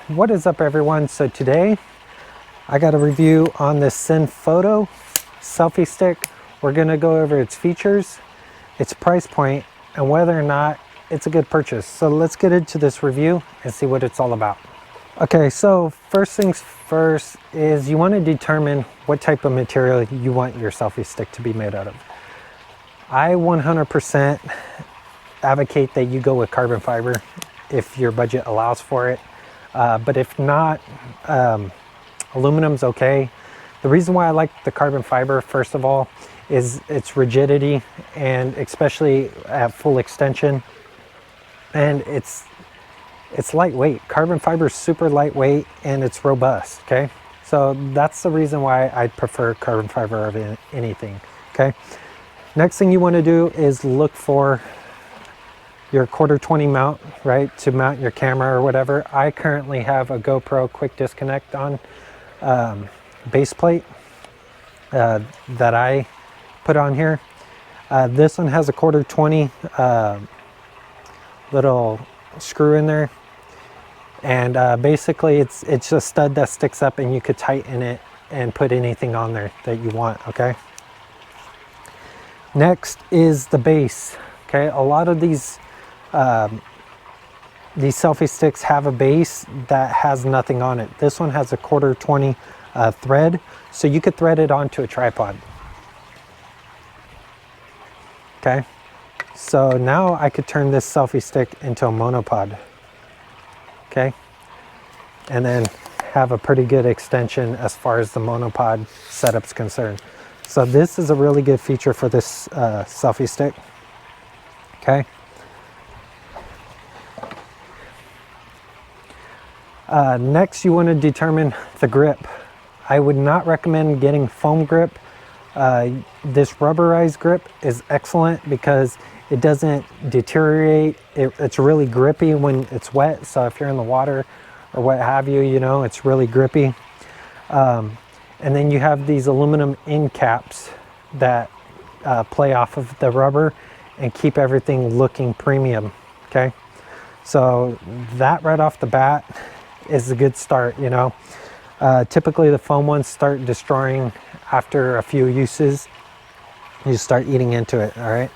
What is up, everyone? So today I got a review on this Photo selfie stick. We're going to go over its features, its price point, and whether or not it's a good purchase. So let's get into this review and see what it's all about. Okay, so first things first is you want to determine what type of material you want your selfie stick to be made out of. I 100% advocate that you go with carbon fiber if your budget allows for it. But if not, aluminum's okay. The reason why I like the carbon fiber, first of all, is its rigidity, and especially at full extension, and it's lightweight. Carbon fiber is super lightweight and it's robust. Okay, so that's the reason why I prefer carbon fiber over anything. Okay, next thing you want to do is look for your 1/4-20 mount, right, to mount your camera or whatever. I currently have a GoPro quick disconnect on base plate that I put on here. This one has a 1/4-20 little screw in there, and basically it's a stud that sticks up, and you could tighten it and put anything on there that you want. Okay, next is the base. Okay, a lot of these selfie sticks have a base that has nothing on it. This one has a 1/4-20 thread, so you could thread it onto a tripod. Okay, so now I could turn this selfie stick into a monopod. Okay, and then have a pretty good extension as far as the monopod setup's concerned. So this is a really good feature for this selfie stick. Okay. Next, you want to determine the grip. I would not recommend getting foam grip. This rubberized grip is excellent because it doesn't deteriorate. It's really grippy when it's wet. So if you're in the water or what have you, you know, it's really grippy. And then you have these aluminum end caps that play off of the rubber and keep everything looking premium. Okay, so that right off the bat is a good start. You know, typically the foam ones start destroying after a few uses. You start eating into it. All right,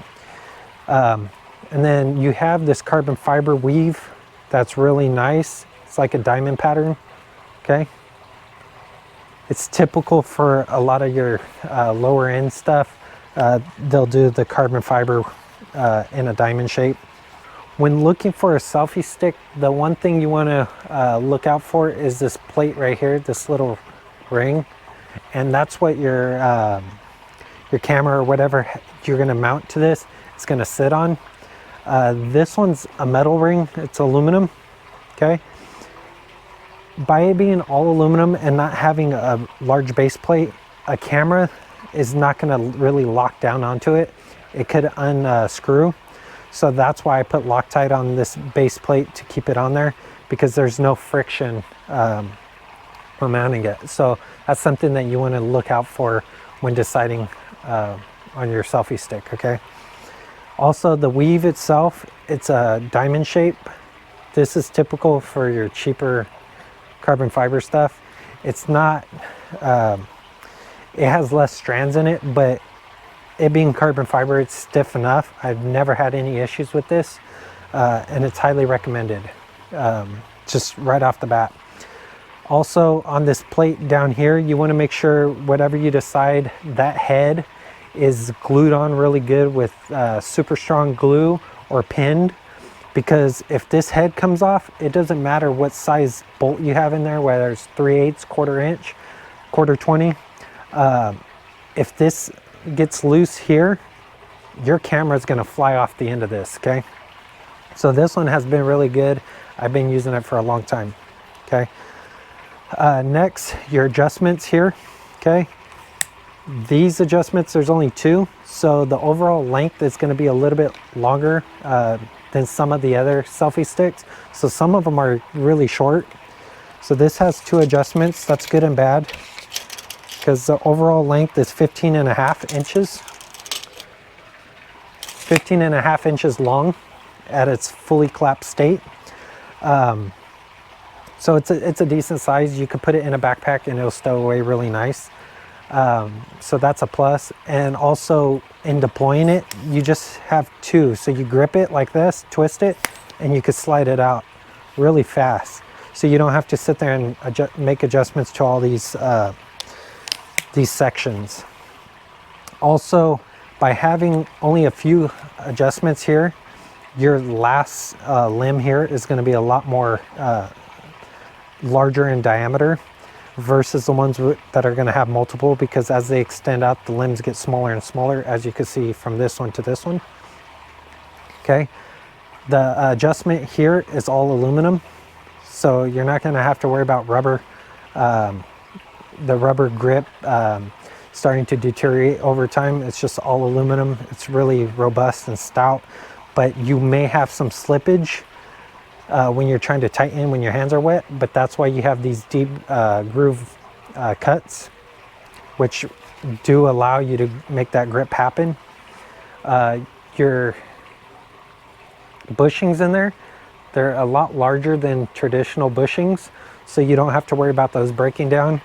and then you have this carbon fiber weave that's really nice. It's like a diamond pattern. Okay, it's typical for a lot of your lower end stuff. They'll do the carbon fiber in a diamond shape. When looking for a selfie stick, the one thing you want to look out for is this plate right here, this little ring, and that's what your camera or whatever you're going to mount to this is going to sit on. This one's a metal ring. It's aluminum. Okay. By it being all aluminum and not having a large base plate, a camera is not going to really lock down onto it. It could unscrew. So that's why I put Loctite on this base plate to keep it on there, because there's no friction when mounting it. So that's something that you want to look out for when deciding on your selfie stick. Okay. Also, the weave itself, it's a diamond shape. This is typical for your cheaper carbon fiber stuff. It's not, it has less strands in it, but it being carbon fiber, it's stiff enough. I've never had any issues with this, and it's highly recommended, just right off the bat. Also, on this plate down here, you want to make sure whatever you decide, that head is glued on really good with super strong glue or pinned, because if this head comes off, it doesn't matter what size bolt you have in there, whether it's 3/8, 1/4 inch, 1/4-20. If this gets loose here, your camera is going to fly off the end of this. Okay, so this one has been really good. I've been using it for a long time. Okay, next, your adjustments here. Okay, these adjustments, there's only 2, so the overall length is going to be a little bit longer than some of the other selfie sticks. So some of them are really short. So this has 2 adjustments. That's good and bad, because the overall length is 15.5 inches. 15.5 inches long at its fully clapped state. So it's a decent size. You could put it in a backpack and it'll stow away really nice. So that's a plus. And also in deploying it, you just have two. So you grip it like this, twist it, and you could slide it out really fast. So you don't have to sit there and make adjustments to all these sections. Also, by having only a few adjustments here, your last limb here is going to be a lot more larger in diameter versus the ones that are going to have multiple, because as they extend out, the limbs get smaller and smaller, as you can see from this one to this one. Okay, the adjustment here is all aluminum, so you're not going to have to worry about rubber, the rubber grip starting to deteriorate over time. It's just all aluminum. It's really robust and stout, but you may have some slippage when you're trying to tighten when your hands are wet, but that's why you have these deep groove cuts, which do allow you to make that grip happen. Your bushings in there, they're a lot larger than traditional bushings, so you don't have to worry about those breaking down.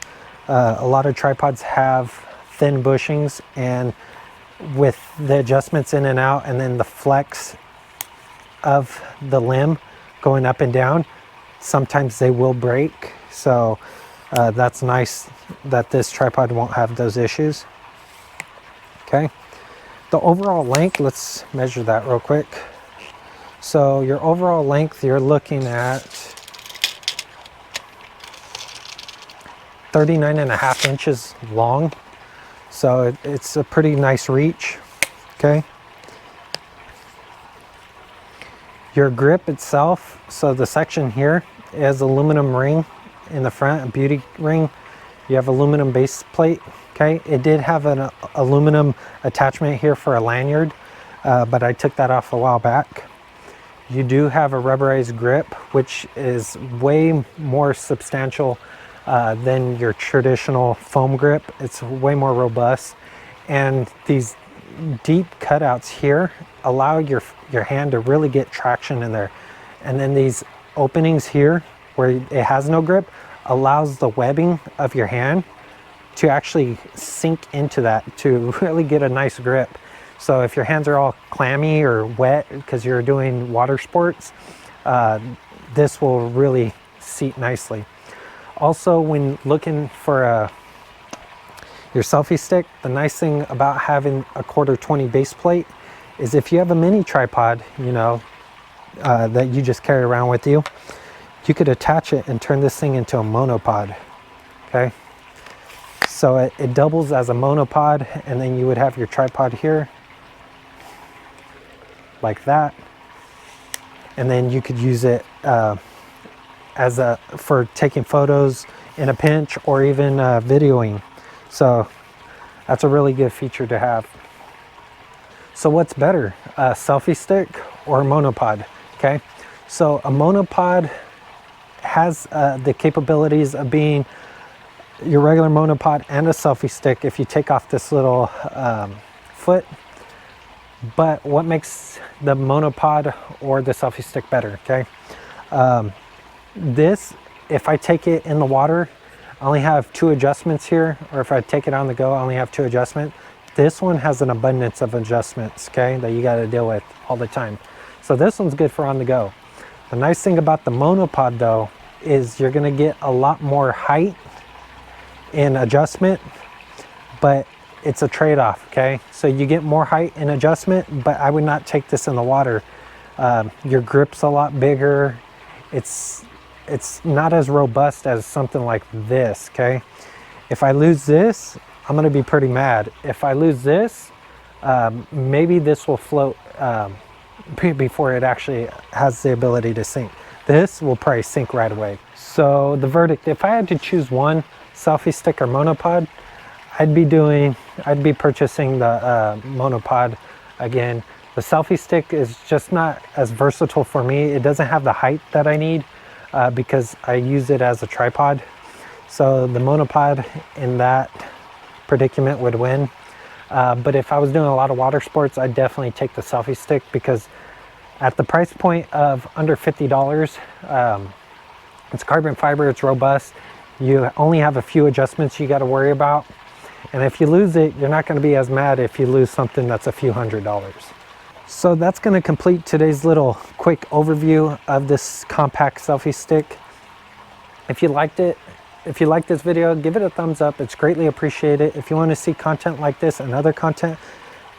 A lot of tripods have thin bushings, and with the adjustments in and out and then the flex of the limb going up and down, sometimes they will break. So that's nice that this tripod won't have those issues. Okay, the overall length, let's measure that real quick. So your overall length, you're looking at 39.5 inches long. So it's a pretty nice reach. Okay. Your grip itself, so the section here is aluminum ring in the front, a beauty ring. You have aluminum base plate. Okay, it did have an aluminum attachment here for a lanyard, but I took that off a while back. You do have a rubberized grip, which is way more substantial than your traditional foam grip. It's way more robust, and these deep cutouts here allow your hand to really get traction in there. And then these openings here where it has no grip allows the webbing of your hand to actually sink into that to really get a nice grip. So if your hands are all clammy or wet because you're doing water sports, this will really seat nicely. Also, when looking for your selfie stick, the nice thing about having a 1/4-20 base plate is if you have a mini tripod, you know, that you just carry around with you, you could attach it and turn this thing into a monopod. Okay, so it doubles as a monopod, and then you would have your tripod here like that, and then you could use it for taking photos in a pinch, or even videoing. So that's a really good feature to have. So what's better, a selfie stick or a monopod? Okay, so a monopod has the capabilities of being your regular monopod and a selfie stick if you take off this little foot. But what makes the monopod or the selfie stick better? Okay, this, if I take it in the water, I only have 2 adjustments here, or if I take it on the go, I only have 2 adjustments. This one has an abundance of adjustments, okay, that you got to deal with all the time. So this one's good for on the go. The nice thing about the monopod though is you're going to get a lot more height in adjustment, but it's a trade-off. Okay, so you get more height in adjustment, but I would not take this in the water. Your grip's a lot bigger. It's not as robust as something like this. Okay, if I lose this, I'm gonna be pretty mad. If I lose this, maybe this will float before it actually has the ability to sink. This will probably sink right away. So the verdict, if I had to choose one, selfie stick or monopod, I'd be purchasing the monopod again. The selfie stick is just not as versatile for me. It doesn't have the height that I need because I use it as a tripod. So the monopod in that predicament would win. But if I was doing a lot of water sports, I'd definitely take the selfie stick, because at the price point of under $50, It's carbon fiber, it's robust. You only have a few adjustments you got to worry about. And if you lose it, you're not going to be as mad if you lose something that's a few $100s. So that's going to complete today's little quick overview of this compact selfie stick. If you liked it, if you liked this video, give it a thumbs up. It's greatly appreciated. If you want to see content like this and other content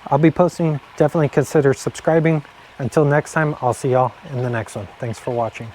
I'll be posting, definitely consider subscribing. Until next time, I'll see y'all in the next one. Thanks for watching.